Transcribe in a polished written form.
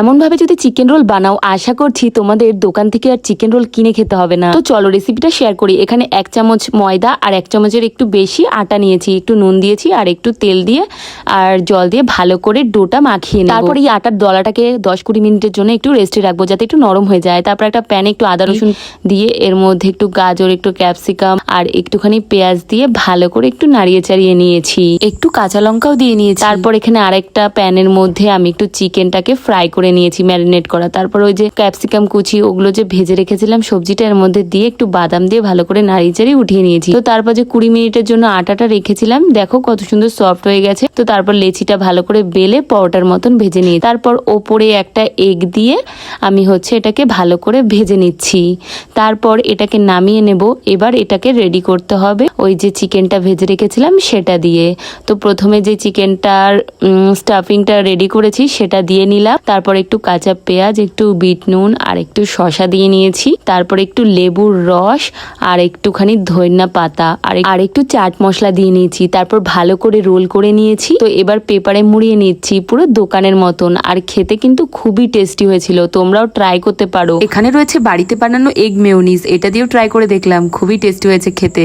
এমন ভাবে যদি চিকেন রোল বানাও, আশা করছি তোমাদের দোকান থেকে আর চিকেন রোল কিনে খেতে হবে না। তো চলো রেসিপিটা শেয়ার করি। এখানে 1 চামচ ময়দা আর 1 চামচের একটু বেশি আটা নিয়েছি, একটু নুন দিয়েছি আর একটু তেল দিয়ে আর জল দিয়ে ভালো করে ডোটা মাখিয়ে নেব। তারপর এই আটার দলাটাকে 10-20 মিনিটের জন্য একটু রেস্টে রাখবো যাতে একটু নরম হয়ে যায়। তারপর একটা প্যানে একটু আদা রসুন দিয়ে এর মধ্যে একটু গাজর, একটু ক্যাপসিকাম আর একটুখানি পেঁয়াজ দিয়ে ভালো করে একটু নাড়িয়ে চাড়িয়ে নিয়েছি, একটু কাঁচা লঙ্কাও দিয়ে নিয়েছি। তারপর এখানে আরেকটা প্যানের মধ্যে আমি একটু চিকেনটাকে ফ্রাই করে নিয়েছি, ম্যারিনেট করা। তারপর ওই যে ক্যাপসিকাম কুচি ওগুলো যে ভেজে রেখেছিলাম সবজিটা এর মধ্যে দিয়ে একটু বাদাম দিয়ে ভালো করে নাড়িয়ে চাড়িয়ে উঠিয়ে নিয়েছি। তো তারপর যে 20 মিনিটের জন্য আটাটা রেখেছিলাম, দেখো কত সুন্দর সফট হয়ে গেছে। তো তারপর লেচিটা ভালো করে বেলে পরোটার মতন ভেজে নিই। তারপর ওপরে একটা এগ দিয়ে আমি এটাকে ভালো করে ভেজে নিচ্ছি। তারপর এটাকে নামিয়ে নেব। এবার এটাকে রেডি করতে হবে ওই যে চিকেনটা ভেজে রেখেছিলাম সেটা দিয়ে। তো প্রথমে যে চিকেনটার স্টাফিংটা রেডি করেছি সেটা দিয়ে নিলাম। তারপর একটু কাঁচা পেঁয়াজ, একটু বিট নুন আর একটু শসা দিয়ে নিয়েছি। তারপর একটু লেবুর রস আর একটুখানি ধনিয়া পাতা আর একটু চাট মশলা দিয়ে নিয়েছি। তারপর ভালো করে রোল করে নিয়েছি। তো এবার পেপারে মুড়িয়ে নিচ্ছি পুরো দোকানের মতন। আর খেতে কিন্তু খুবই টেস্টি হয়েছিল, তোমরাও ট্রাই করতে পারো। এখানে রয়েছে বাড়িতে বানানো এগ মেয়োনিজ, এটা দিয়েও ট্রাই করে দেখলাম, খুবই টেস্টি হয়েছে খেতে।